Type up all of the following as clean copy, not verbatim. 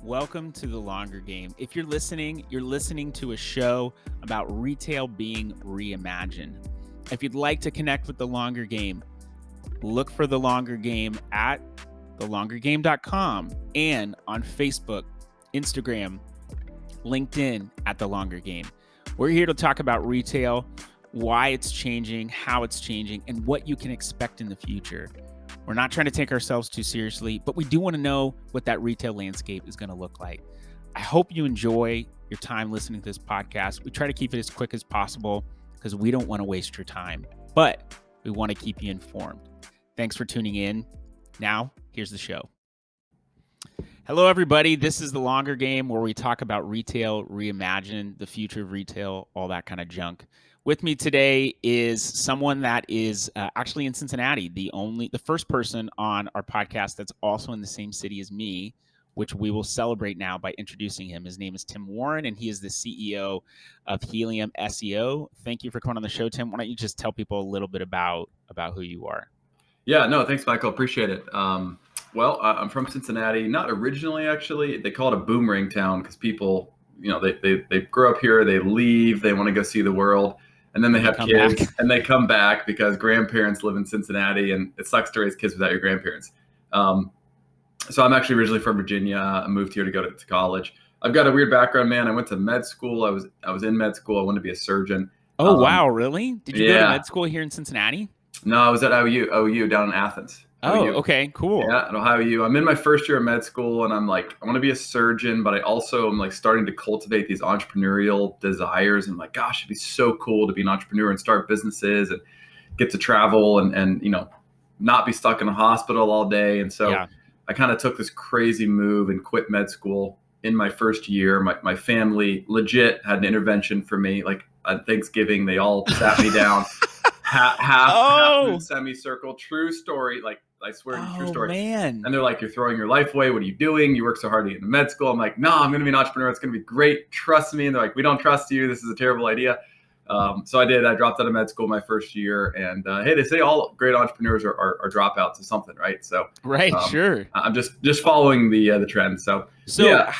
Welcome to The Longer Game. If you're listening to a show about retail being reimagined. If you'd like to connect with The Longer Game, look for The Longer Game at thelongergame.com and on Facebook, Instagram, LinkedIn at The Longer Game. We're here to talk about retail, why it's changing, how it's changing, and what you can expect in the future. We're not trying to take ourselves too seriously, but we do want to know what that retail landscape is going to look like. I hope you enjoy your time listening to this podcast. We try to keep it as quick as possible because we don't want to waste your time, but we want to keep you informed. Thanks for tuning in. Now, here's the show. Hello, everybody. This is The Longer Game, where we talk about retail reimagined, the future of retail, all that kind of junk. With me today is someone that is actually in Cincinnati, the first person on our podcast that's also in the same city as me, which we will celebrate now by introducing him. His name is Tim Warren, and he is the CEO of Helium SEO. Thank you for coming on the show, Tim. Why don't you just tell people a little bit about who you are? Yeah, no, thanks, Michael. Appreciate it. Well, I'm from Cincinnati, not originally, actually. They call it a boomerang town because people, they grow up here, they leave, they want to go see the world. And then they have kids and they come back because grandparents live in Cincinnati, and it sucks to raise kids without your grandparents. So I'm actually originally from Virginia. I moved here to go to college. I've got a weird background, man. I went to med school. I was in med school. I wanted to be a surgeon. Oh, wow. Really? Did you go to med school here in Cincinnati? No, I was at OU down in Athens. Oh, okay, cool. Yeah, at Ohio U. I'm in my first year of med school, and I'm like, I want to be a surgeon, but I also am like starting to cultivate these entrepreneurial desires. And like, gosh, it'd be so cool to be an entrepreneur and start businesses and get to travel and not be stuck in a hospital all day. And so I kind of took this crazy move and quit med school in my first year. My family legit had an intervention for me. Like on Thanksgiving, they all sat me down. half in semicircle, true story. Like I swear, true story. Man. And they're like, "You're throwing your life away. What are you doing? You work so hard to get into med school." I'm like, "No, I'm going to be an entrepreneur. It's going to be great. Trust me." And they're like, "We don't trust you. This is a terrible idea." So I did. I dropped out of med school my first year, and hey, they say all great entrepreneurs are dropouts of something, right? So sure. I'm just following the trend. So yeah.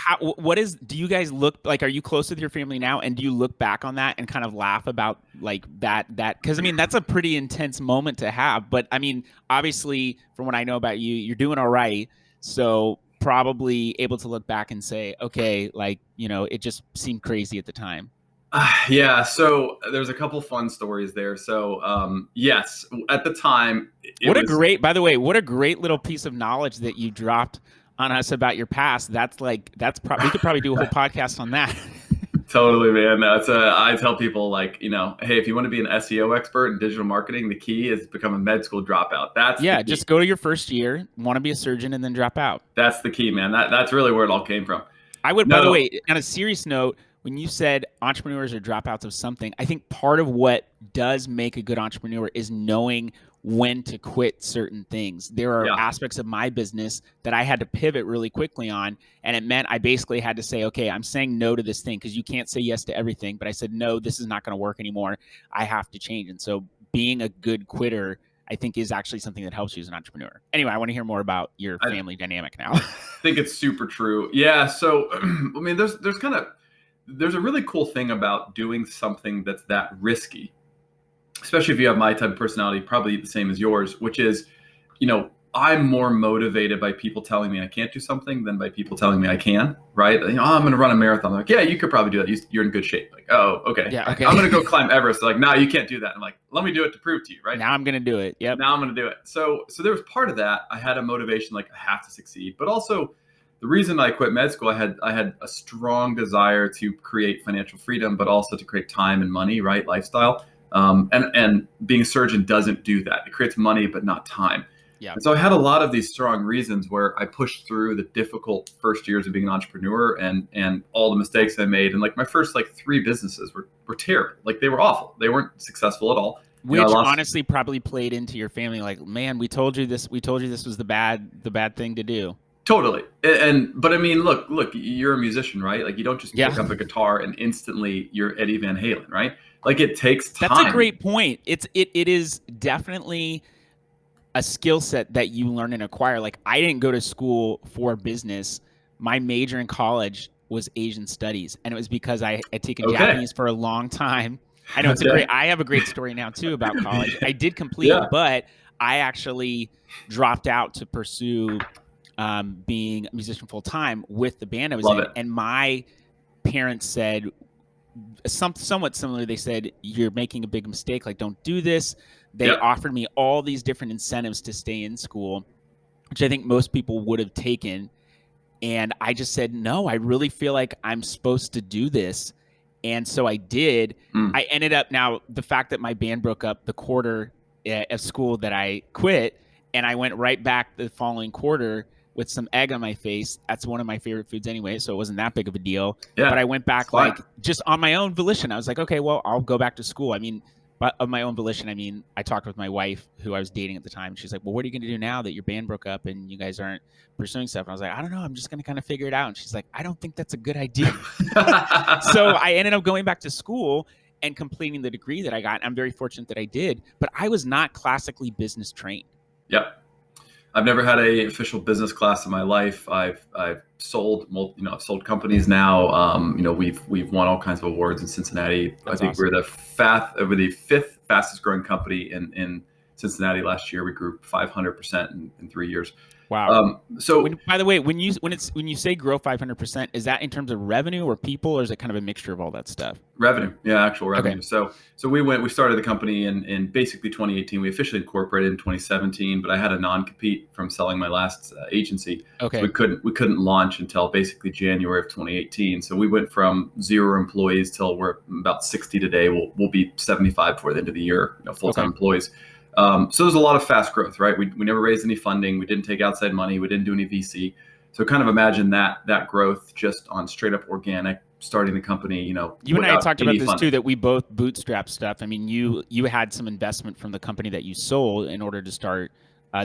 Do you guys look like? Are you close with your family now? And do you look back on that and kind of laugh about like that? Because I mean, that's a pretty intense moment to have. But I mean, obviously, from what I know about you, you're doing all right. So probably able to look back and say, okay, like it just seemed crazy at the time. Yeah, so there's a couple fun stories there. So yes, at the time, by the way, what a great little piece of knowledge that you dropped on us about your past. We could probably do a whole podcast on that. Totally, man. I tell people like, hey, if you want to be an SEO expert in digital marketing, the key is become a med school dropout. Just go to your first year, want to be a surgeon, and then drop out. That's the key, man. That's really where it all came from. By the way, on a serious note, when you said entrepreneurs are dropouts of something, I think part of what does make a good entrepreneur is knowing when to quit certain things. There are aspects of my business that I had to pivot really quickly on, and it meant I basically had to say, okay, I'm saying no to this thing because you can't say yes to everything. But I said, no, this is not going to work anymore. I have to change. And so being a good quitter, I think, is actually something that helps you as an entrepreneur. Anyway, I want to hear more about your family dynamic now. I think it's super true. Yeah. So, I mean, there's a really cool thing about doing something that's that risky, especially if you have my type of personality, probably the same as yours, which is, I'm more motivated by people telling me I can't do something than by people telling me I can, right? I'm going to run a marathon. I'm like, yeah, you could probably do that. You're in good shape. Like, oh, okay. Yeah, okay. I'm going to go climb Everest. They're like, no, you can't do that. I'm like, let me do it to prove to you, right? Now I'm going to do it. Yep. Now I'm going to do it. So there was part of that. I had a motivation, like I have to succeed, but also the reason I quit med school, I had a strong desire to create financial freedom, but also to create time and money, right? Lifestyle. And being a surgeon doesn't do that. It creates money, but not time. Yeah. And so I had a lot of these strong reasons where I pushed through the difficult first years of being an entrepreneur and all the mistakes I made. And like my first 3 businesses were terrible. Like they were awful. They weren't successful at all. Which honestly probably played into your family. Like, man, we told you this was the bad thing to do. Totally. But I mean, look, you're a musician, right? Like you don't just pick up a guitar and instantly you're Eddie Van Halen, right? Like it takes time. That's a great point. It is definitely a skill set that you learn and acquire. Like I didn't go to school for business. my major in college was Asian studies, and it was because I had taken Okay. Japanese for a long time. I know Okay. I have a great story now too about college. I did complete, Yeah. but I actually dropped out to pursue being a musician full time with the band I was Love in. it. And my parents said somewhat similar. They said, "You're making a big mistake. Like, don't do this." They Yep. offered me all these different incentives to stay in school, which I think most people would have taken. And I just said, no, I really feel like I'm supposed to do this. And so I did. Mm. I ended up, now, the fact that my band broke up the quarter of school that I quit, and I went right back the following quarter with some egg on my face. That's one of my favorite foods anyway, so it wasn't that big of a deal. But Yeah. I went It's back fine. like just on my own volition. I was like, okay, well, I'll go back to school. I mean, but of my own volition, I mean, I talked with my wife, who I was dating at the time. She's like, well, what are you going to do now that your band broke up and you guys aren't pursuing stuff? And I was like, I don't know. I'm just going to kind of figure it out. And she's like, I don't think that's a good idea. So I ended up going back to school and completing the degree that I got. I'm very fortunate that I did, but I was not classically business trained. Yep. I've never had a official business class in my life. I've sold, I've sold companies now. We've won all kinds of awards in Cincinnati. That's I think awesome. we're the fifth fastest growing company in Cincinnati. Last year, we grew 500% in 3 years. Wow. So By the way, when you say grow 500%, is that in terms of revenue or people, or is it kind of a mixture of all that stuff? revenue, yeah, actual revenue. Okay. So we started the company in basically 2018. We officially incorporated in 2017, but I had a non-compete from selling my last agency, so Okay. we couldn't launch until basically January of 2018. So we went from 0 employees till we're about 60 today. We'll be 75 before the end of the year, full-time Okay. employees. So there's a lot of fast growth, right? We never raised any funding. We didn't take outside money. We didn't do any VC. So kind of imagine that growth just on straight up organic, starting the company, You and I without talked about any this funding. too, that we both bootstrap stuff. I mean, you had some investment from the company that you sold in order to start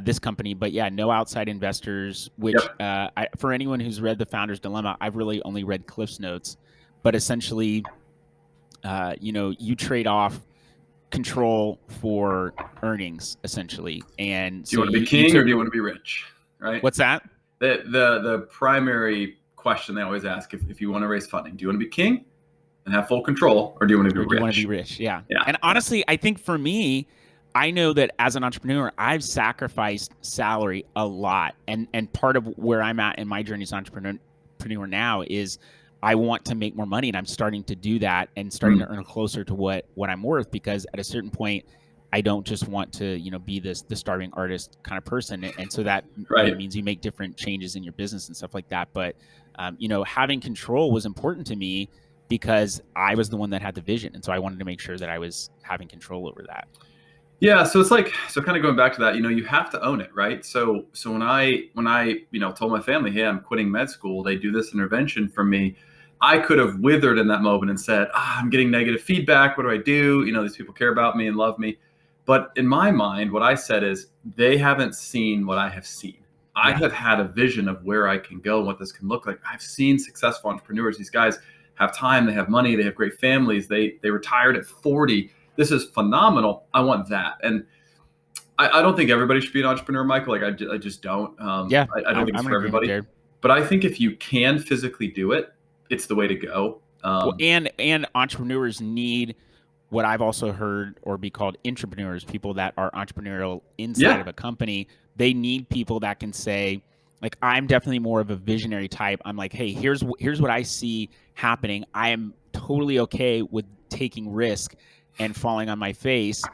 this company, but yeah, no outside investors. Which Yep. for anyone who's read The Founder's Dilemma, I've really only read Cliff's Notes, but essentially, you trade off control for earnings, essentially. And Do you so want to be you king or took do you want to be rich? Right. what's that? The primary question they always ask if you want to raise funding, do you want to be king and have full control, or do you want to be Or do you want to be rich? rich? Yeah. Yeah. And honestly, I think for me, I know that as an entrepreneur, I've sacrificed salary a lot. And part of where I'm at in my journey as an entrepreneur now is I want to make more money, and I'm starting to do that and starting to Mm, earn closer to what I'm worth, because at a certain point I don't just want to, be the starving artist kind of person. And so that, right. means you make different changes in your business and stuff like that. But having control was important to me because I was the one that had the vision. And so I wanted to make sure that I was having control over that. Yeah, so it's like, kind of going back to that, you have to own it, right? So when I told my family, hey, I'm quitting med school, they do this intervention for me. I could have withered in that moment and said, I'm getting negative feedback. What do I do? These people care about me and love me. But in my mind, what I said is, they haven't seen what I have seen. I Yeah. have had a vision of where I can go, what this can look like. I've seen successful entrepreneurs. These guys have time, they have money, they have great families. They retired at 40. This is phenomenal. I want that. And I don't think everybody should be an entrepreneur, Michael. Like I just don't. Yeah. I don't think it's I'm in for agreement everybody. there. But I think if you can physically do it, it's the way to go. Well, and entrepreneurs need what I've also heard or be called entrepreneurs, people that are entrepreneurial inside Yeah, of a company. They need people that can say, like, I'm definitely more of a visionary type. I'm like, hey, here's what I see happening. I am totally okay with taking risk and falling on my face.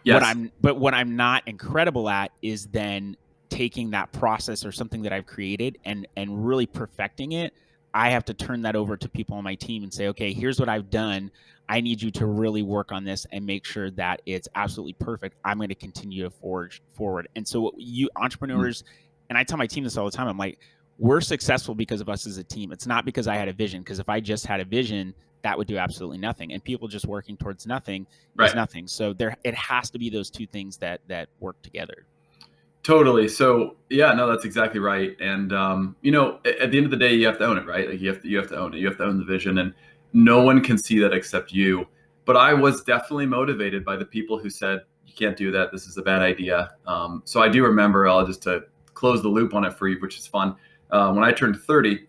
yes, What I'm not incredible at is then taking that process or something that I've created and really perfecting it. I have to turn that over to people on my team and say, okay, here's what I've done. I need you to really work on this and make sure that it's absolutely perfect. I'm going to continue to forge forward. And so you Mm, entrepreneurs, and I tell my team this all the time, I'm like, we're successful because of us as a team. It's not because I had a vision, because if I just had a vision, that would do absolutely nothing. And people just working towards nothing is right. nothing. So it has to be those two things that work together. Totally. So yeah, no, that's exactly right. And at the end of the day, you have to own it, right? Like you have to own it. You have to own the vision, and no one can see that except you. But I was definitely motivated by the people who said, "You can't do that. This is a bad idea." So I do remember. I'll just to close the loop on it for you, which is fun. When I turned 30,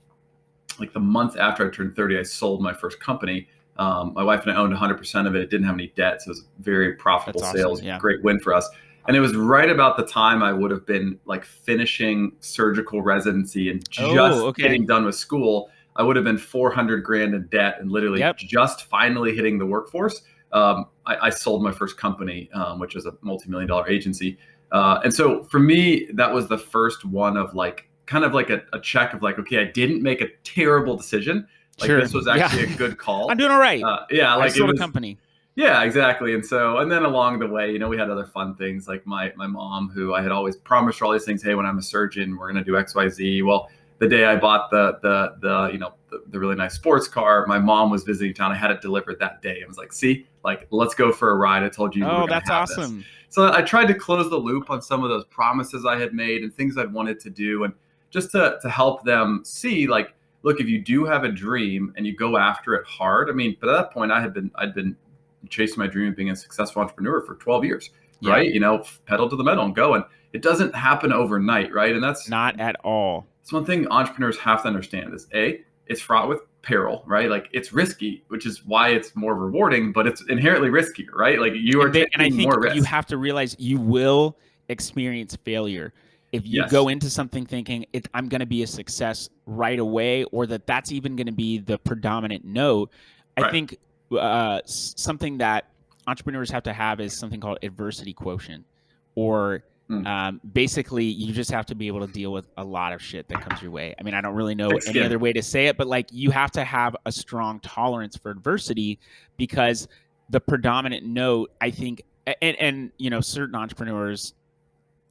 like the month after I turned 30, I sold my first company. My wife and I owned 100% of it. It didn't have any debt. So it was very profitable That's awesome. sales, Yeah. great win for us. And it was right about the time I would have been like finishing surgical residency and Oh, just okay. getting done with school. I would have been 400 grand in debt and literally Yep. just finally hitting the workforce. I sold my first company, which was a multi-million-dollar agency. And so for me, that was the first one of like, kind of like a check of like, okay, I didn't make a terrible decision. Like Sure. this was Yeah. actually a good I'm call. doing all right. Yeah, I like it sold a was. company. Yeah, exactly. And so, and then along the way, we had other fun things like my mom, who I had always promised her all these things. Hey, when I'm a surgeon, we're gonna do X, Y, Z. Well, the day I bought the really nice sports car, my mom was visiting town. I had it delivered that day. I was like, see, like let's go for a ride. I told you we were Oh, gonna that's have this. awesome. So I tried to close the loop on some of those promises I had made and things I'd wanted to do, and just to help them see like, look, if you do have a dream and you go after it hard. I mean, but at that point, I'd been chasing my dream of being a successful entrepreneur for 12 years, Yeah. right? Pedal to the metal and go. And it doesn't happen overnight, right? And that's Not at all. one thing entrepreneurs have to understand is it's fraught with peril, right? Like it's risky, which is why it's more rewarding, but it's inherently riskier, right? Like you are And I taking think more you risk. have to realize you will experience failure. If you Yes. go into something thinking I'm going to be a success right away, or that's even going to be the predominant note, I Right. think something that entrepreneurs have to have is something called adversity quotient, or basically you just have to be able to deal with a lot of shit that comes your way. I mean, I don't really know Thick any skin. other way to say it, but like you have to have a strong tolerance for adversity, because the predominant note, I think, and certain entrepreneurs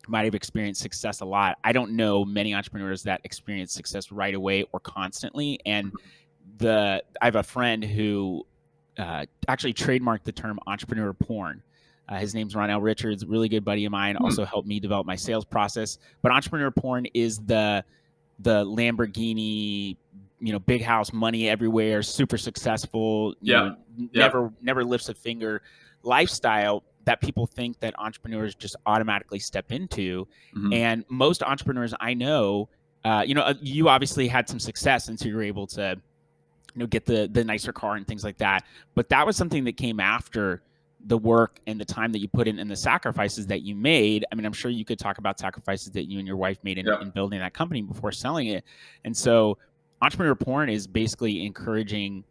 might have experienced success a lot. I don't know many entrepreneurs that experience success right away or constantly. And I have a friend who actually trademarked the term entrepreneur porn. His name's Ron L. Richards, really good buddy of mine. Also helped me develop my sales process. But entrepreneur porn is the Lamborghini, big house, money everywhere, super successful, never lifts a finger lifestyle that people think that entrepreneurs just automatically step into. And most entrepreneurs I know, you obviously had some success, and so you were able to get the nicer car and things like that. But that was something that came after the work and the time that you put in and the sacrifices that you made. I mean, I'm sure you could talk about sacrifices that you and your wife made in building that company before selling it. And so entrepreneur porn is basically encouraging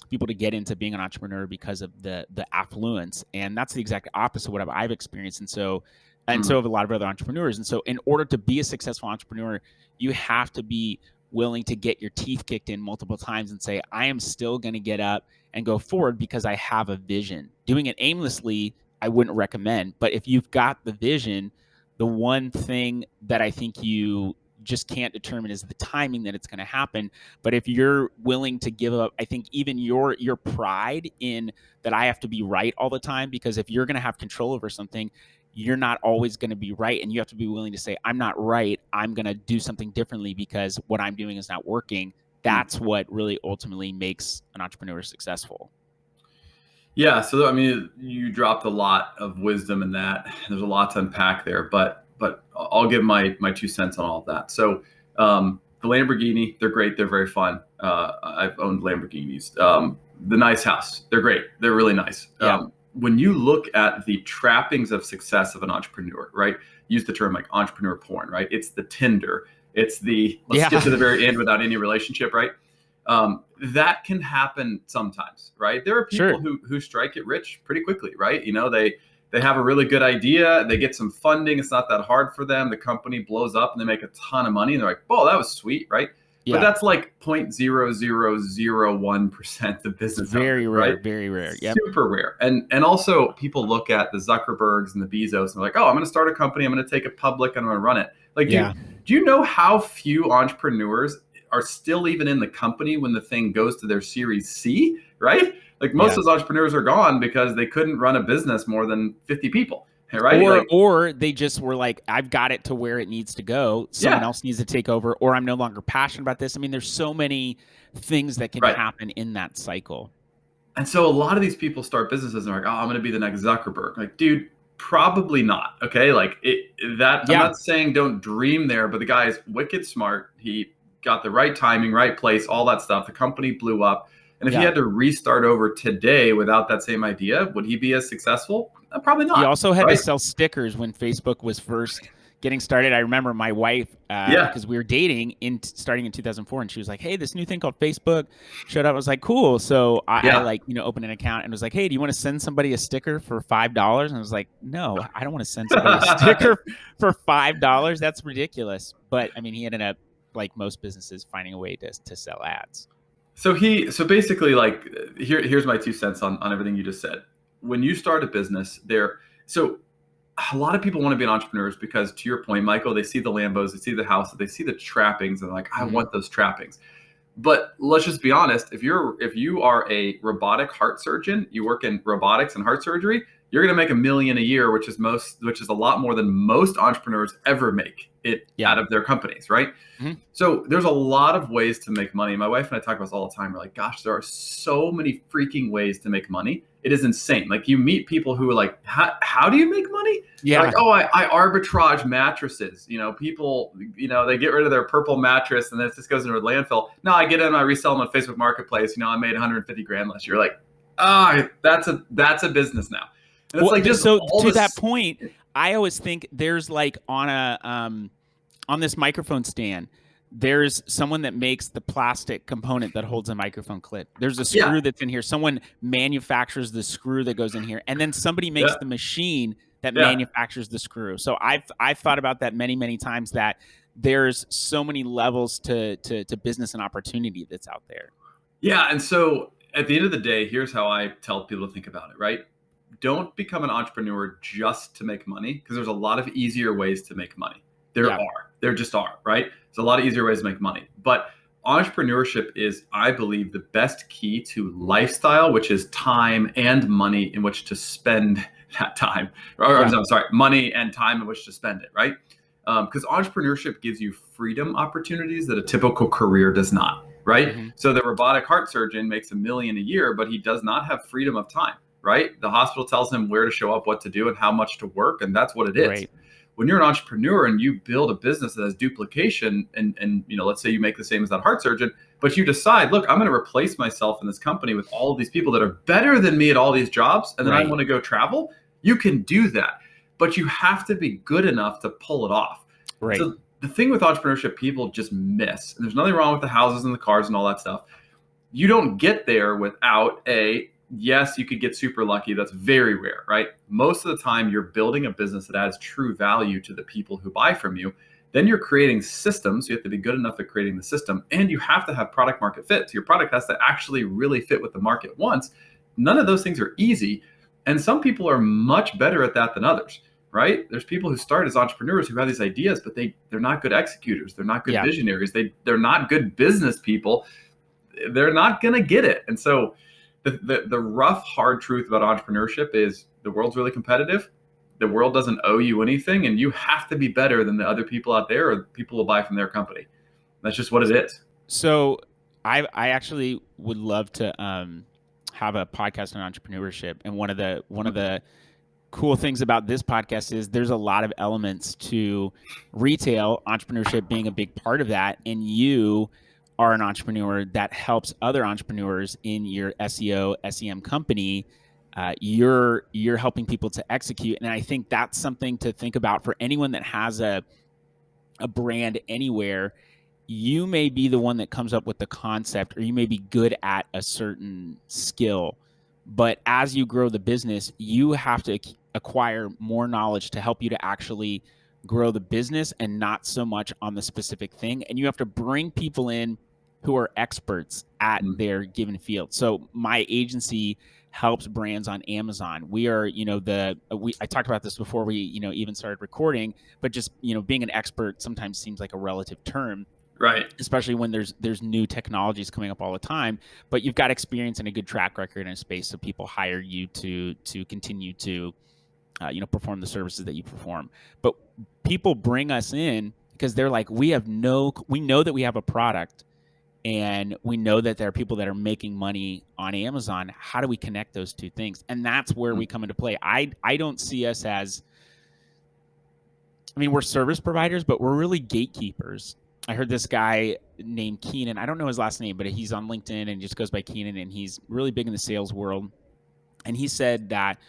people to get into being an entrepreneur because of the affluence. And that's the exact opposite of what I've experienced. And so have a lot of other entrepreneurs. And so in order to be a successful entrepreneur, you have to be willing to get your teeth kicked in multiple times and say, I am still going to get up and go forward because I have a vision. Doing it aimlessly, I wouldn't recommend. But if you've got the vision, the one thing that I think you just can't determine is the timing that it's going to happen. But if you're willing to give up, I think even your pride in that I have to be right all the time, because if you're going to have control over something, you're not always going to be right. And you have to be willing to say, I'm not right. I'm going to do something differently because what I'm doing is not working. That's what really ultimately makes an entrepreneur successful. Yeah. So, I mean, you dropped a lot of wisdom in that. There's a lot to unpack there, but I'll give my 2 cents on all of that. So, the Lamborghini, they're great. They're very fun. I've owned Lamborghinis. The nice house, they're great. They're really nice. Yeah. When you look at the trappings of success of an entrepreneur, right? Use the term like entrepreneur porn, right? It's the Tinder. It's the let's get to the very end without any relationship, right? That can happen sometimes, right? There are people who strike it rich pretty quickly, right? They have a really good idea, they get some funding, it's not that hard for them, the company blows up and they make a ton of money and they're like, whoa, that was sweet, right? Yeah. But that's like 0.0001% of business. It's very rare, right? Very rare. Yep. Super rare. And also people look at the Zuckerbergs and the Bezos and they're like, oh, I'm going to start a company, I'm going to take it public, and I'm going to run it. Like, do you know how few entrepreneurs are still even in the company when the thing goes to their Series C, right? Like most of those entrepreneurs are gone because they couldn't run a business more than 50 people, right? Or they just were like, I've got it to where it needs to go. Someone else needs to take over, or I'm no longer passionate about this. I mean, there's so many things that can happen in that cycle. And so a lot of these people start businesses and are like, oh, I'm going to be the next Zuckerberg. Like, dude, probably not. Okay. Like I'm not saying don't dream there, but the guy is wicked smart. He got the right timing, right place, all that stuff. The company blew up. And if he Yeah. had to restart over today without that same idea, would he be as successful? Probably He not, also had to right? sell stickers when Facebook was first getting started. I remember my wife, Yeah. because we were dating starting in 2004, and she was like, "Hey, this new thing called Facebook showed up." I was like, "Cool." So I Yeah. like opened an account and was like, "Hey, do you want to send somebody a sticker for $5?" And I was like, "No, I don't want to send somebody a sticker for $5. That's ridiculous." But I mean, he ended up, like most businesses, finding a way to sell ads. So basically, like, here's my 2 cents on everything you just said. When you start a business, so a lot of people want to be entrepreneurs because, to your point, Michael, they see the Lambos, they see the house, they see the trappings, and they're like, I Mhm. want those trappings. But let's just be honest, if you are a robotic heart surgeon, you work in robotics and heart surgery, you're going to make $1 million a year, which is a lot more than most entrepreneurs ever make it Yeah. out of their companies, right? Mhm. So there's a lot of ways to make money. My wife and I talk about this all the time. We're like, gosh, there are so many freaking ways to make money. It is insane. Like, you meet people who are like, how do you make money? They're Yeah. like, oh, I arbitrage mattresses. People, they get rid of their purple mattress and then it just goes into a landfill. No, I get them, I resell them on Facebook Marketplace. I made 150 grand last year. Like, that's a business now. And it's Well, like just so all to that this. point, I always think there's like on this microphone stand, there's someone that makes the plastic component that holds a microphone clip. There's a Yeah, screw that's in here. Someone manufactures the screw that goes in here, and then somebody makes yeah, the machine that yeah. manufactures the screw. So I've thought about that many times, that there's so many levels to business and opportunity that's out there. Yeah. And so at the end of the day, here's how I tell people to think about it, right? Don't become an entrepreneur just to make money, because there's a lot of easier ways to make money. Yeah. There just are, right? There's a lot of easier ways to make money. But entrepreneurship is, I believe, the best key to lifestyle, which is time and money in which to spend that time. Yeah. I'm sorry, money and time in which to spend it, right? Because entrepreneurship gives you freedom opportunities that a typical career does not, right? Hmm. So the robotic heart surgeon makes $1 million a year, but he does not have freedom of time, right? The hospital tells him where to show up, what to do, and how much to work, and that's what it is. Right. When you're an entrepreneur and you build a business that has duplication, and let's say you make the same as that heart surgeon, but you decide, look, I'm going to replace myself in this company with all of these people that are better than me at all these jobs, and then I Right. want to go travel. You can do that, but you have to be good enough to pull it off. Right. So the thing with entrepreneurship, people just miss, and there's nothing wrong with the houses and the cars and all that stuff. You don't get there without yes, you could get super lucky. That's very rare, right? Most of the time, you're building a business that adds true value to the people who buy from you. Then you're creating systems. You have to be good enough at creating the system, and you have to have product market fit. So your product has to actually really fit what the market wants. None of those things are easy. And some people are much better at that than others, right? There's people who start as entrepreneurs who have these ideas, but they're not good executors. They're not good Yeah. visionaries. They're not good business people. They're not going to get it. And so the rough, hard truth about entrepreneurship is the world's really competitive. The world doesn't owe you anything, and you have to be better than the other people out there, or people will buy from their company. That's just what it is. So I actually would love to have a podcast on entrepreneurship, and one of the cool things about this podcast is there's a lot of elements to retail, entrepreneurship being a big part of that, and you are an entrepreneur that helps other entrepreneurs in your SEO SEM company. You're helping people to execute, and I think that's something to think about for anyone that has a brand anywhere. You may be the one that comes up with the concept, or you may be good at a certain skill, but as you grow the business, you have to acquire more knowledge to help you to actually grow the business, and not so much on the specific thing. And you have to bring people in who are experts at Mm. their given field. So my agency helps brands on Amazon. We are, I talked about this before we, even started recording, but just, being an expert sometimes seems like a relative term, Right. especially when there's new technologies coming up all the time. But you've got experience and a good track record in a space, so people hire you to continue to perform the services that you perform. But people bring us in because they're like, we know that we have a product, and we know that there are people that are making money on Amazon. How do we connect those two things? And that's where we come into play. I don't see us as, we're service providers, but we're really gatekeepers. I heard this guy named Keenan. I don't know his last name, but he's on LinkedIn and just goes by Keenan, and he's really big in the sales world. And he said that,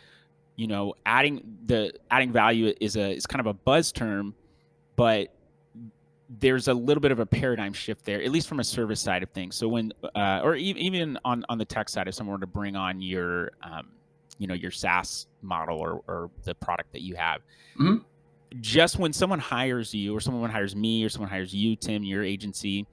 adding value is kind of a buzz term, but there's a little bit of a paradigm shift there, at least from a service side of things. So when, or even on the tech side, if someone were to bring on your SaaS model or the product that you have, Mm-hmm. just when someone hires you, or someone hires me, or someone hires you, Tim, your agency,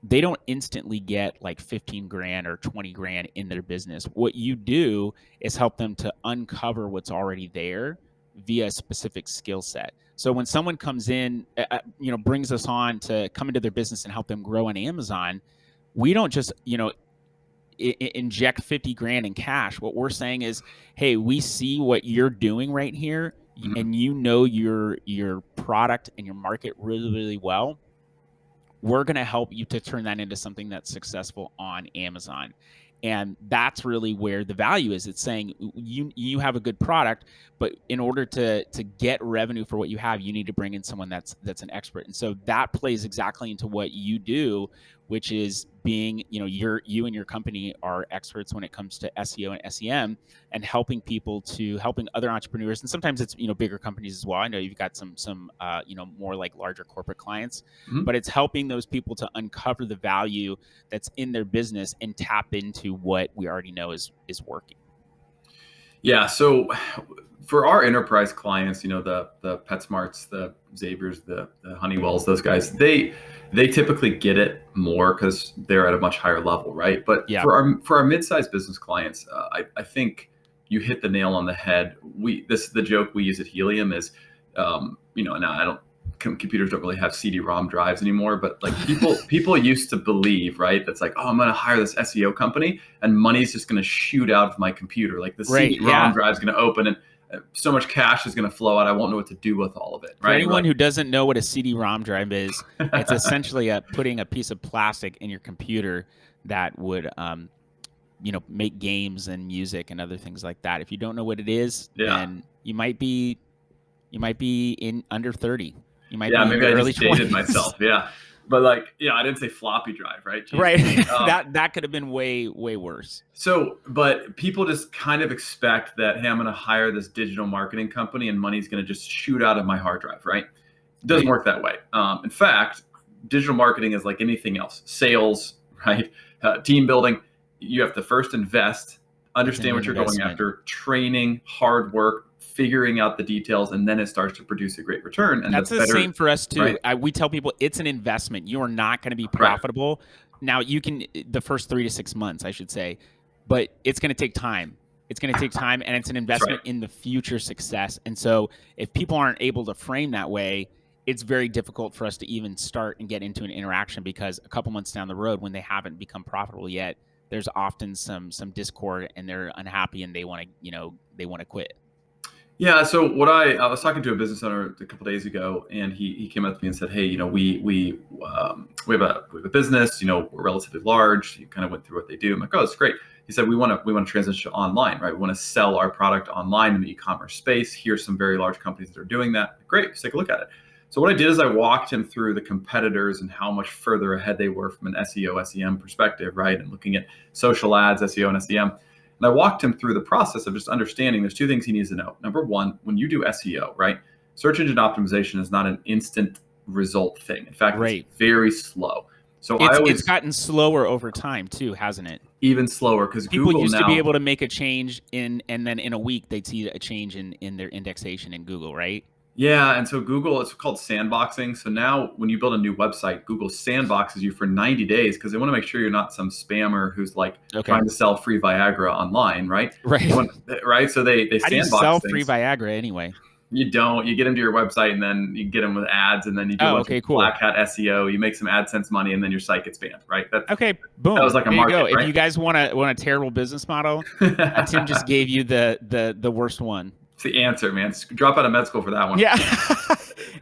they don't instantly get like 15 grand or 20 grand in their business. What you do is help them to uncover what's already there via a specific skill set. So when someone comes in, brings us on to come into their business and help them grow on Amazon, we don't just, inject 50 grand in cash. What we're saying is, hey, we see what you're doing right here, Mm-hmm. and your product and your market really, really well. We're going to help you to turn that into something that's successful on Amazon. And that's really where the value is. It's saying you have a good product, but in order to get revenue for what you have, you need to bring in someone that's an expert. And so that plays exactly into what you do, which is being, you and your company are experts when it comes to SEO and SEM, and helping other entrepreneurs. And sometimes it's, bigger companies as well. I know you've got some more like larger corporate clients, Mm-hmm. but it's helping those people to uncover the value that's in their business and tap into what we already know is working. Yeah. So for our enterprise clients, the PetSmarts, the Xaviers, the Honeywells, those guys, they typically get it more because they're at a much higher level, right? But Yeah. for our mid-sized business clients, I think you hit the nail on the head. The joke we use at Helium is, now I don't. Computers don't really have CD-ROM drives anymore, but like people used to believe, right? That's like, oh, I'm going to hire this SEO company and money's just going to shoot out of my computer. Like the CD-ROM drive is going to open and so much cash is going to flow out. I won't know what to do with all of it. Right? For anyone who doesn't know what a CD-ROM drive is, it's essentially putting a piece of plastic in your computer that would, make games and music and other things like that. If you don't know what it is, then you might be in under 30. You might be in maybe your I early just dated 20s. myself. Yeah. But I didn't say floppy drive, right? Jeez. Right. That could have been way, way worse. So, but people just kind of expect that, hey, I'm going to hire this digital marketing company and money's going to just shoot out of my hard drive, right? It doesn't work that way. In fact, digital marketing is like anything else. Sales, right? Team building. You have to first invest, understand what you're going after, training, hard work, figuring out the details, and then it starts to produce a great return. And that's the same for us too. Right? We tell people it's an investment. You are not going to be profitable. Right. Now you can, the first 3 to 6 months, I should say, but it's going to take time. It's going to take time, and it's an investment in the future success. And so if people aren't able to frame that way, it's very difficult for us to even start and get into an interaction, because a couple months down the road, when they haven't become profitable yet, there's often some discord, and they're unhappy, and they want to quit. Yeah. So what I was talking to a business owner a couple of days ago, and he came up to me and said, "Hey, we have a business. We're relatively large." He kind of went through what they do. I'm like, "Oh, that's great." He said, "We want to transition to online, right? We want to sell our product online in the e-commerce space. Here's some very large companies that are doing that. Great. Let's take a look at it." So what I did is I walked him through the competitors and how much further ahead they were from an SEO, SEM perspective, right? And looking at social ads, SEO, and SEM. And I walked him through the process of just understanding there's two things he needs to know. Number one, when you do SEO, right, search engine optimization is not an instant result thing. In fact, it's very slow. So it's gotten slower over time too, hasn't it? Even slower, because people used to be able to make a change and then in a week they'd see a change in their indexation in Google, right? Yeah, and so Google, it's called sandboxing. So now when you build a new website, Google sandboxes you for 90 days because they want to make sure you're not some spammer who's like trying to sell free Viagra online, right? Right. So they How do you sell free Viagra anyway? You don't. You get them to your website, and then you get them with ads, and then you do black hat SEO. You make some AdSense money, and then your site gets banned, right? Boom. That was like a market, there you go. Right? If you guys want a terrible business model, Tim just gave you the worst one. It's the answer, man. Drop out of med school for that one. Yeah.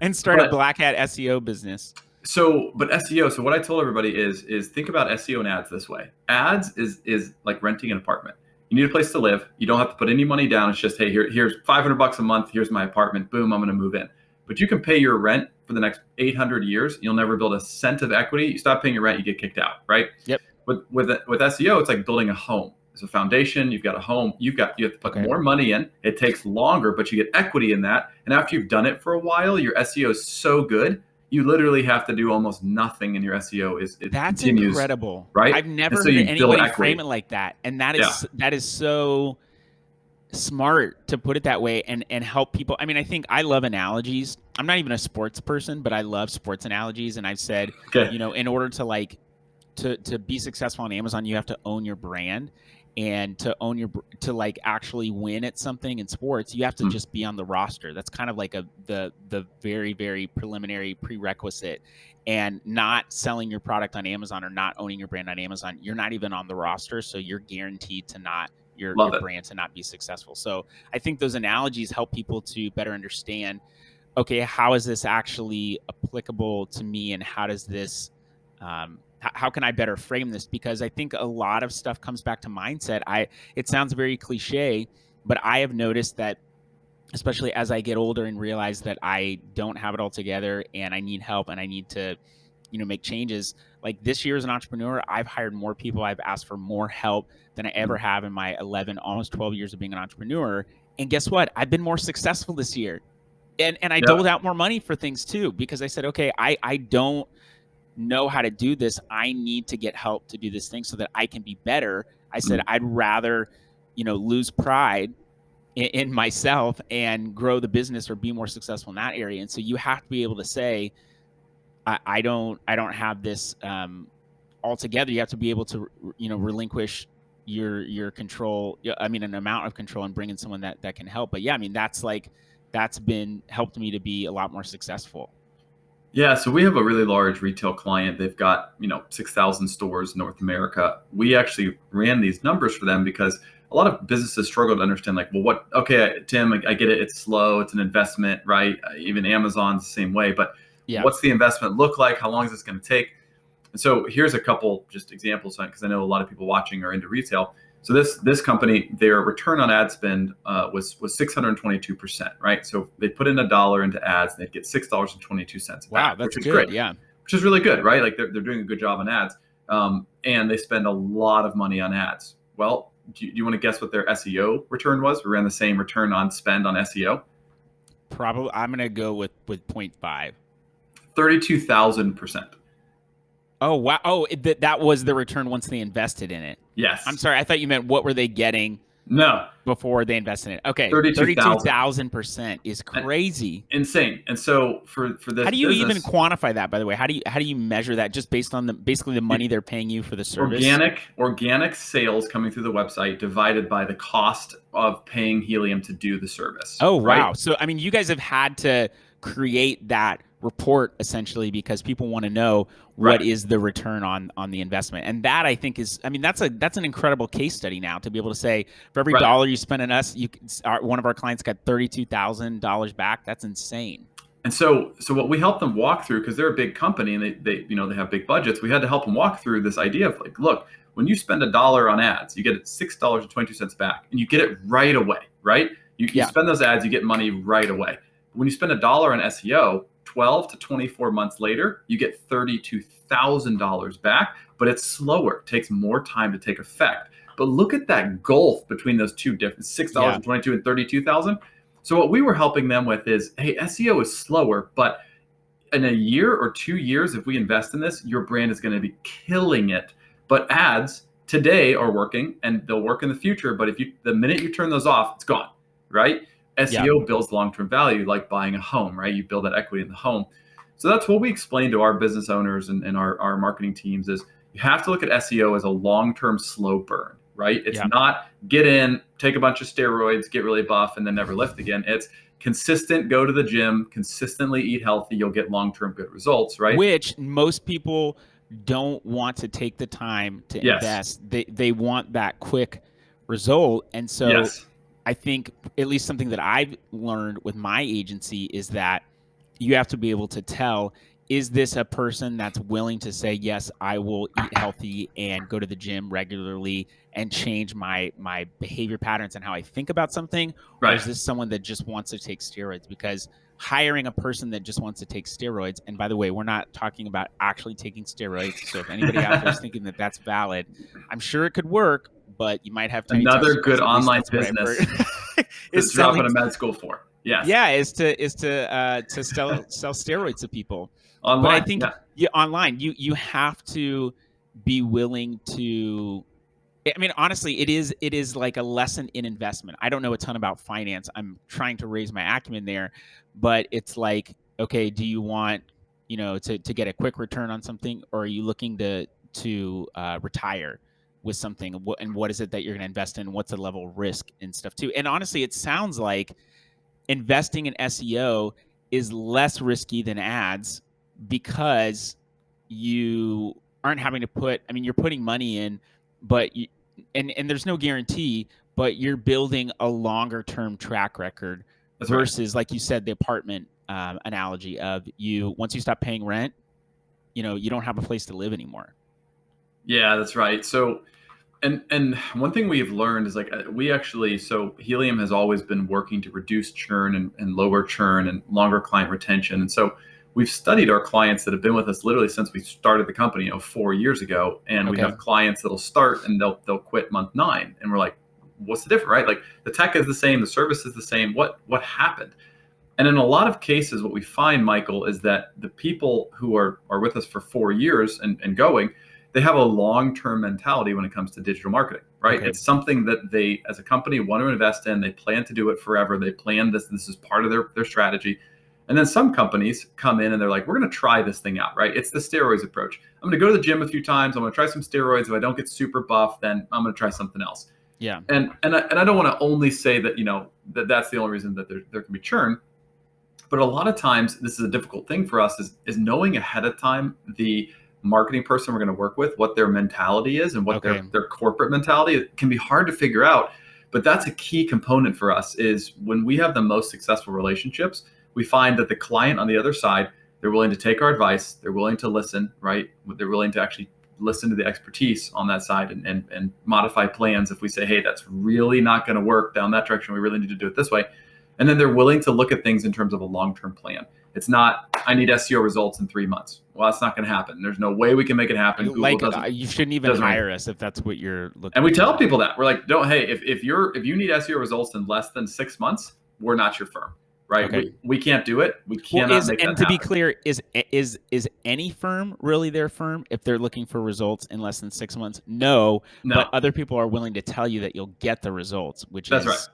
And start a black hat SEO business. But SEO. So what I told everybody is think about SEO and ads this way. Ads is like renting an apartment. You need a place to live. You don't have to put any money down. It's just, hey, here's $500 a month. Here's my apartment. Boom, I'm going to move in. But you can pay your rent for the next 800 years. You'll never build a cent of equity. You stop paying your rent, you get kicked out, right? Yep. With SEO, it's like building a home. It's a foundation. You've got a home. You have to put more money in. It takes longer, but you get equity in that. And after you've done it for a while, your SEO is so good, you literally have to do almost nothing in your SEO. That's continues, incredible, right? I've never so heard you build anybody equity. frame it like that, and that is so smart to put it that way and help people. I mean, I think I love analogies. I'm not even a sports person, but I love sports analogies. And I've said, Okay. you know, in order to like to be successful on Amazon, you have to own your brand, and to like actually win at something in sports, you have to just be on the roster. That's kind of like the very, very preliminary prerequisite. And not selling your product on Amazon or not owning your brand on Amazon, you're not even on the roster, so you're guaranteed to not your brand to not be successful. So I think those analogies help people to better understand, okay, how is this actually applicable to me, and how does this how can I better frame this? Because I think a lot of stuff comes back to mindset. It sounds very cliche, but I have noticed that, especially as I get older and realize that I don't have it all together and I need help and I need to, you know, make changes. Like this year as an entrepreneur, I've hired more people. I've asked for more help than I ever have in my 11, almost 12 years of being an entrepreneur. And guess what? I've been more successful this year. And I doled out more money for things too, because I said, okay, I don't know how to do this. I need to get help to do this thing so that I can be better. I said, I'd rather, you know, lose pride in myself and grow the business or be more successful in that area. And so you have to be able to say, I don't have this all together. You have to be able to, you know, relinquish your control. I mean, an amount of control, and bring in someone that can help. But yeah, I mean, that's been helped me to be a lot more successful. Yeah, so we have a really large retail client. They've got, 6,000 stores in North America. We actually ran these numbers for them because a lot of businesses struggle to understand, like, well, okay, Tim, I get it. It's slow. It's an investment, right? Even Amazon's the same way. But what's the investment look like? How long is this going to take? And so here's a couple just examples, because I know a lot of people watching are into retail. So this company, their return on ad spend was 622%, right? So they put in $1 into ads, they'd get $6.22 back. Wow, that's which is good. great. Yeah, which is really good, right? Like they're doing a good job on ads, and they spend a lot of money on ads. Well, do you want to guess what their SEO return was? We ran the same return on spend on SEO. Probably, I'm gonna go with 0.5. 32,000%. Oh wow! Oh, that was the return once they invested in it. Yes. I'm sorry. I thought you meant what were they getting? No. Before they invested in it. Okay. 32,000% is crazy. Insane. And so for this, how do you even quantify that? By the way, how do you measure that? Just based on basically the money they're paying you for the service. Organic sales coming through the website divided by the cost of paying Helium to do the service. Oh wow! Right? So I mean, you guys have had to create that report essentially because people want to know what is the return on the investment. And that, I think, is, I mean, that's an incredible case study now to be able to say, for every dollar you spend on us, one of our clients got $32,000 back. That's insane. And so what we help them walk through, because they're a big company and they have big budgets, we had to help them walk through this idea of, like, look, when you spend $1 on ads, you get $6.22 back, and you get it right away, right? You spend those ads, you get money right away. When you spend $1 on SEO, 12 to 24 months later, you get $32,000 back, but it's slower. It takes more time to take effect. But look at that gulf between those two different $6.22 and $32,000. So what we were helping them with is, hey, SEO is slower, but in a year or 2 years, if we invest in this, your brand is going to be killing it. But ads today are working, and they'll work in the future. But the minute you turn those off, it's gone, right? SEO builds long-term value, like buying a home, right? You build that equity in the home. So that's what we explain to our business owners and our marketing teams is you have to look at SEO as a long-term slow burn, right? It's not get in, take a bunch of steroids, get really buff, and then never lift again. It's consistent, go to the gym, consistently eat healthy, you'll get long-term good results, right? Which most people don't want to take the time to invest. They want that quick result. And so I think at least something that I've learned with my agency is that you have to be able to tell, is this a person that's willing to say, yes, I will eat healthy and go to the gym regularly and change my behavior patterns and how I think about something? Or is this someone that just wants to take steroids? Because hiring a person that just wants to take steroids. And by the way, we're not talking about actually taking steroids. So if anybody out there is thinking that that's valid, I'm sure it could work, but you might have tiny Another good testicles. At least online that's what I've business heard. to Is drop out selling. of med school for. Yes. Yeah, is to sell steroids to people. But I Online. think Yeah. online, you have to be willing to. I mean, honestly, it is like a lesson in investment. I don't know a ton about finance. I'm trying to raise my acumen there, but it's like, okay, do you want, to get a quick return on something, or are you looking to retire with something? And what is it that you're going to invest in? What's the level of risk and stuff too? And honestly, it sounds like investing in SEO is less risky than ads because you aren't having to you're putting money in, but and there's no guarantee, but you're building a longer term track record. That's right. Versus, like you said, the apartment analogy of once you stop paying rent, you don't have a place to live anymore. Yeah, that's right. So, and one thing we've learned is like so Helium has always been working to reduce churn and lower churn and longer client retention. And so we've studied our clients that have been with us literally since we started the company, 4 years ago. And we have clients that'll start and they'll quit month 9. And we're like, what's the difference, right? Like the tech is the same, the service is the same. What happened? And in a lot of cases, what we find, Michael, is that the people who are with us for 4 years and going, they have a long-term mentality when it comes to digital marketing, right? Okay. It's something that they, as a company, want to invest in. They plan to do it forever. They plan this is part of their strategy. And then some companies come in and they're like, we're going to try this thing out, right? It's the steroids approach. I'm going to go to the gym a few times. I'm going to try some steroids. If I don't get super buff, then I'm going to try something else. Yeah. And I don't want to only say that, that's the only reason that there can be churn. But a lot of times, this is a difficult thing for us is knowing ahead of time the marketing person we're going to work with, what their mentality is and what their corporate mentality. It can be hard to figure out, but that's a key component for us. Is when we have the most successful relationships, we find that the client on the other side, they're willing to take our advice, they're willing to listen, right? They're willing to actually listen to the expertise on that side and modify plans if we say, hey, that's really not going to work down that direction, we really need to do it this way. And then they're willing to look at things in terms of a long-term plan. It's not, I need SEO results in 3 months. Well, that's not going to happen. There's no way we can make it happen. You shouldn't even hire us if that's what you're looking for. And we tell people that. We're like, if you need SEO results in less than 6 months, we're not your firm, right? Okay. We can't do it. We cannot make that happen. And to be clear, is any firm really their firm if they're looking for results in less than 6 months? No. But other people are willing to tell you that you'll get the results, which is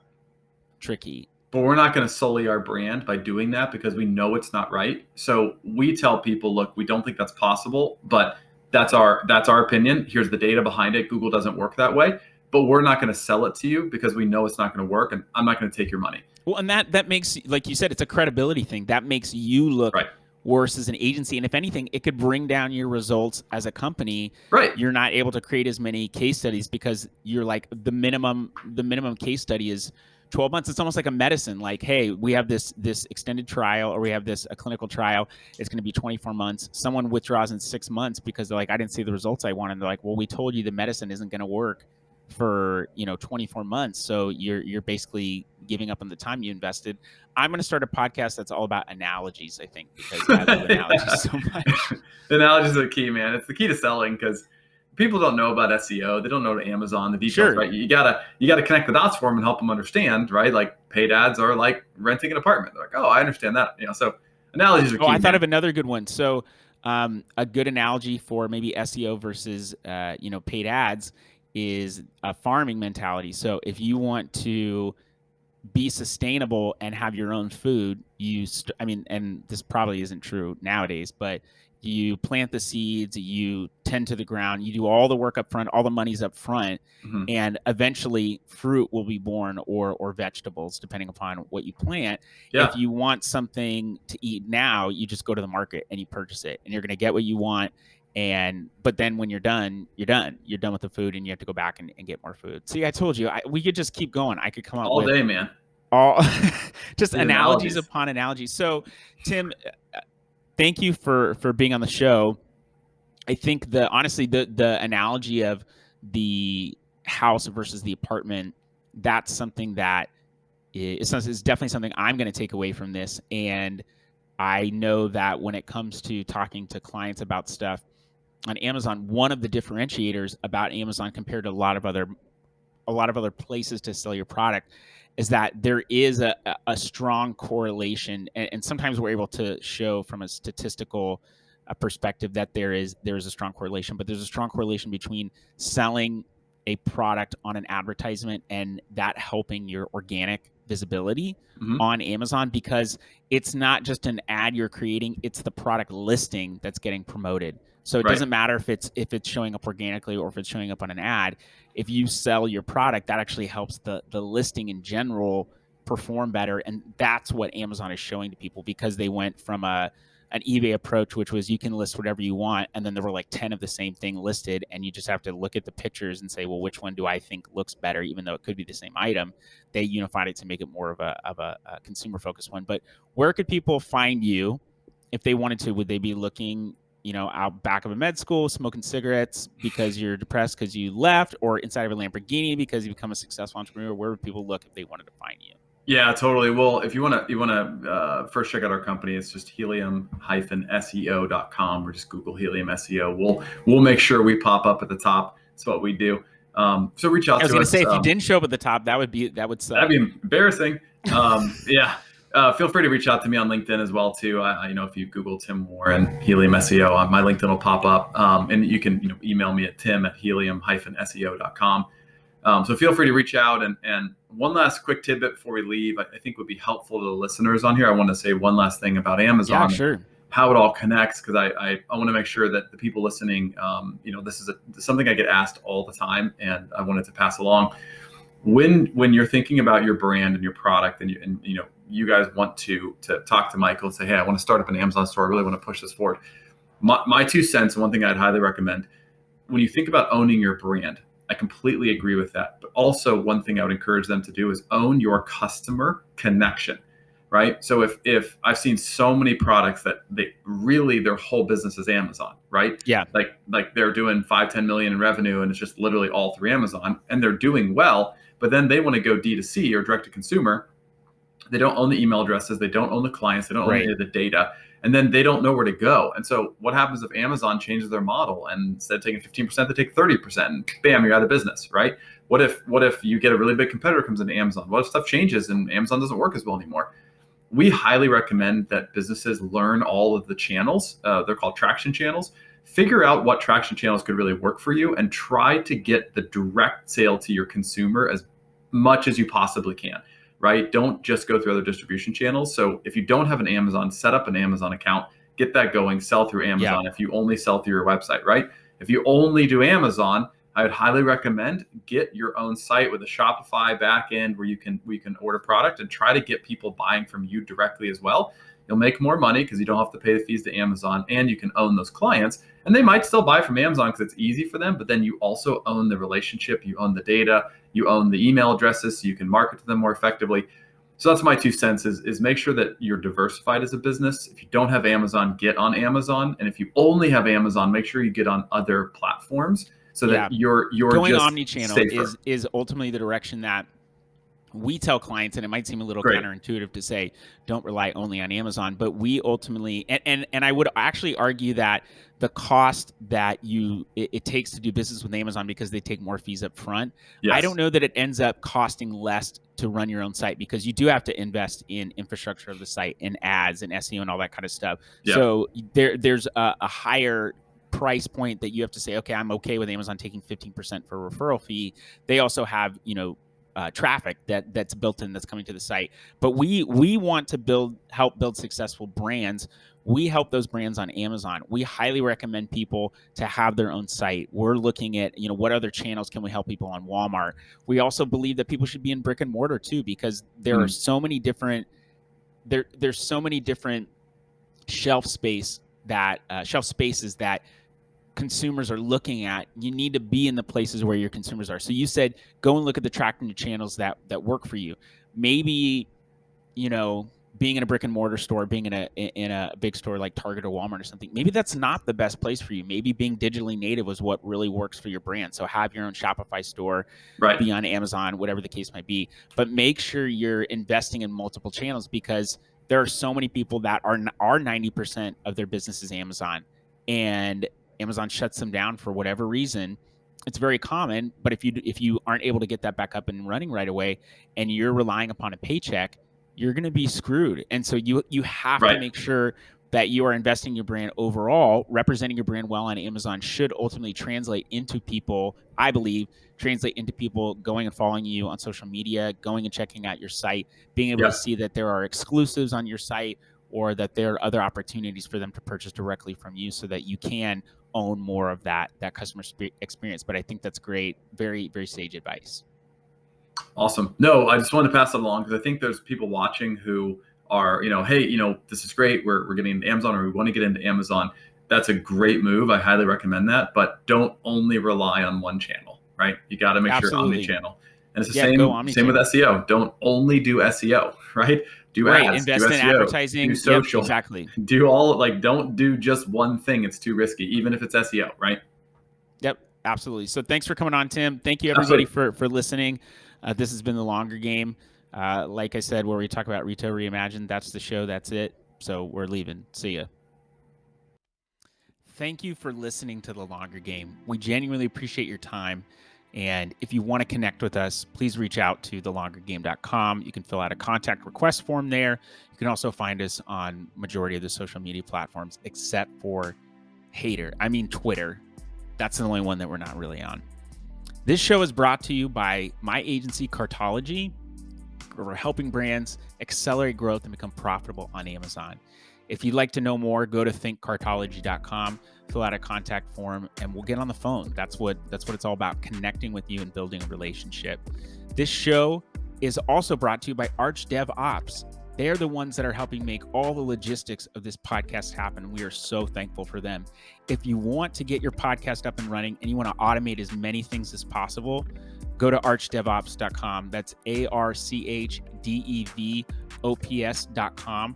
tricky. But we're not going to sully our brand by doing that because we know it's not right. So we tell people, look, we don't think that's possible, but that's our opinion. Here's the data behind it. Google doesn't work that way, but we're not going to sell it to you because we know it's not going to work, and I'm not going to take your money. Well, and that makes, like you said, it's a credibility thing. That makes you look worse as an agency. And if anything, it could bring down your results as a company. Right. You're not able to create as many case studies because you're like the minimum case study is 12 months. It's almost like a medicine. Like, hey, we have this extended trial, or we have a clinical trial. It's going to be 24 months. Someone withdraws in 6 months because they're like, I didn't see the results I wanted. And they're like, well, we told you the medicine isn't going to work for 24 months. So you're basically giving up on the time you invested. I'm going to start a podcast that's all about analogies, I think, because I love analogies so much. Analogies are key, man. It's the key to selling because people don't know about SEO. They don't know Amazon, the details, right? You gotta connect the dots for them and help them understand, right? Like paid ads are like renting an apartment. They're like, oh, I understand that. So analogies are key. I thought of another good one. So a good analogy for maybe SEO versus paid ads is a farming mentality. So if you want to be sustainable and have your own food, and this probably isn't true nowadays, but you plant the seeds, you tend to the ground, you do all the work up front, all the money's up front, and eventually fruit will be born or vegetables, depending upon what you plant. Yeah. If you want something to eat now, you just go to the market and you purchase it, and you're going to get what you want. But then when you're done with the food, and you have to go back and get more food. See, I told you, we could just keep going. I could come up all day, man. All just analogies upon analogies. So, Tim, thank you for being on the show. I think honestly, the analogy of the house versus the apartment, that's something that is definitely something I'm going to take away from this. And I know that when it comes to talking to clients about stuff on Amazon, one of the differentiators about Amazon compared to a lot of other places to sell your product is that there is a strong correlation, and sometimes we're able to show from a statistical perspective that there is a strong correlation, but there's a strong correlation between selling a product on an advertisement and that helping your organic visibility Hmm. on Amazon, because it's not just an ad you're creating, it's the product listing that's getting promoted. So it Right. doesn't matter if it's showing up organically or if it's showing up on an ad. If you sell your product, that actually helps the listing in general perform better. And that's what Amazon is showing to people, because they went from an eBay approach, which was you can list whatever you want, and then there were like 10 of the same thing listed, and you just have to look at the pictures and say, well, which one do I think looks better, even though it could be the same item. They unified it to make it more of a consumer focused one. But where could people find you if they wanted to? Would they be looking, out back of a med school, smoking cigarettes because you're depressed because you left, or inside of a Lamborghini because you become a successful entrepreneur? Where would people look if they wanted to find you? Yeah, totally. Well, if you want to first check out our company, it's just helium-seo.com, or just Google Helium SEO. We'll make sure we pop up at the top. That's what we do. So reach out to us. I was going to say, if you didn't show up at the top, that would suck. That'd be embarrassing. Yeah. Feel free to reach out to me on LinkedIn as well too. I if you Google Tim Moore and Helium SEO, my LinkedIn will pop up. And you can email me at tim@helium-seo.com. So feel free to reach out. And one last quick tidbit before we leave, I think would be helpful to the listeners on here. I want to say one last thing about Amazon. Yeah, sure. How it all connects, because I want to make sure that the people listening, this is something I get asked all the time, and I wanted to pass along. When you're thinking about your brand and your product, and you guys want to talk to Michael and say, hey, I want to start up an Amazon store. I really want to push this forward. My 2 cents, and one thing I'd highly recommend, when you think about owning your brand, I completely agree with that. But also, one thing I would encourage them to do is own your customer connection, right? So if I've seen so many products that their whole business is Amazon, right? Yeah. Like they're doing 5-10 million in revenue, and it's just literally all through Amazon, and they're doing well, but then they want to go D2C or direct to consumer. They don't own the email addresses. They don't own the clients. They don't own any of the data. And then they don't know where to go. And so what happens if Amazon changes their model, and instead of taking 15%, they take 30%, and bam, you're out of business, right? What if you get a really big competitor comes into Amazon? What if stuff changes and Amazon doesn't work as well anymore? We highly recommend that businesses learn all of the channels. They're called traction channels. Figure out what traction channels could really work for you, and try to get the direct sale to your consumer as much as you possibly can. Right? Don't just go through other distribution channels. So if you don't have an Amazon, set up an Amazon account, get that going, sell through Amazon. Yeah. If you only sell through your website, right? If you only do Amazon, I would highly recommend get your own site with a Shopify backend where you can order product, and try to get people buying from you directly as well. You'll make more money because you don't have to pay the fees to Amazon, and you can own those clients. And they might still buy from Amazon because it's easy for them, but then you also own the relationship, you own the data, you own the email addresses, so you can market to them more effectively. So that's my 2 cents is make sure that you're diversified as a business. If you don't have Amazon, get on Amazon. And if you only have Amazon, make sure you get on other platforms so that you're going just omni-channel safer. is ultimately the direction that we tell clients, and it might seem a little counterintuitive to say don't rely only on Amazon, but we ultimately, and I would actually argue that the cost that it takes to do business with Amazon, because they take more fees up front, I don't know that it ends up costing less to run your own site, because you do have to invest in infrastructure of the site and ads and SEO and all that kind of stuff. Yeah. So there's a higher price point that you have to say, okay, I'm okay with Amazon taking 15% for a referral fee. They also have, traffic that's built in, that's coming to the site. But we want to help build successful brands. We help those brands on Amazon. We highly recommend people to have their own site. We're looking at, what other channels can we help people on Walmart. We also believe that people should be in brick and mortar too, because there are so many different, there's so many different shelf spaces that consumers are looking at. You need to be in the places where your consumers are. So you said go and look at the tracking channels that work for you. Maybe being in a brick and mortar store, being in a big store like Target or Walmart or something, maybe that's not the best place for you. Maybe being digitally native is what really works for your brand. So have your own Shopify store, Right. be on Amazon, whatever the case might be. But make sure you're investing in multiple channels, because there are so many people that are 90% of their business is Amazon, and Amazon shuts them down for whatever reason. It's very common, but if you aren't able to get that back up and running right away, and you're relying upon a paycheck, you're going to be screwed. And so you have to Right. make sure that you are investing your brand overall. Representing your brand well on Amazon should ultimately translate into people, I believe, translate into people going and following you on social media, going and checking out your site, being able to Yep. see that there are exclusives on your site, or that there are other opportunities for them to purchase directly from you, so that you can own more of that customer experience. But I think that's great. Very, very sage advice. Awesome. No, I just wanted to pass it along because I think there's people watching who are, hey, this is great. We're getting into Amazon, or we want to get into Amazon. That's a great move. I highly recommend that, but don't only rely on one channel, right? You got to make sure Absolutely. omni-channel. And it's the Yeah, go same with omni-channel. SEO. Don't only do SEO, right? Do Right. ads, Invest do in SEO, advertising. do Yep, social, exactly. do all, don't do just one thing. It's too risky, even if it's SEO, right? Yep, absolutely. So thanks for coming on, Tim. Thank you, everybody, Absolutely. for listening. This has been The Longer Game. Like I said, where we talk about Retail Reimagined, that's the show. That's it. So we're leaving. See ya. Thank you for listening to The Longer Game. We genuinely appreciate your time. And if you want to connect with us, please reach out to thelongergame.com. You can fill out a contact request form there. You can also find us on majority of the social media platforms, except for Twitter. That's the only one that we're not really on. This show is brought to you by my agency, Cartology, where we're helping brands accelerate growth and become profitable on Amazon. If you'd like to know more, go to thinkcartology.com, fill out a contact form, and we'll get on the phone. That's what it's all about, connecting with you and building a relationship. This show is also brought to you by ArchDevOps. They are the ones that are helping make all the logistics of this podcast happen. We are so thankful for them. If you want to get your podcast up and running and you want to automate as many things as possible, go to archdevops.com. That's ArchDevops.com,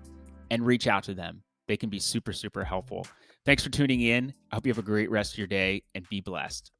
and reach out to them. They can be super, super helpful. Thanks for tuning in. I hope you have a great rest of your day, and be blessed.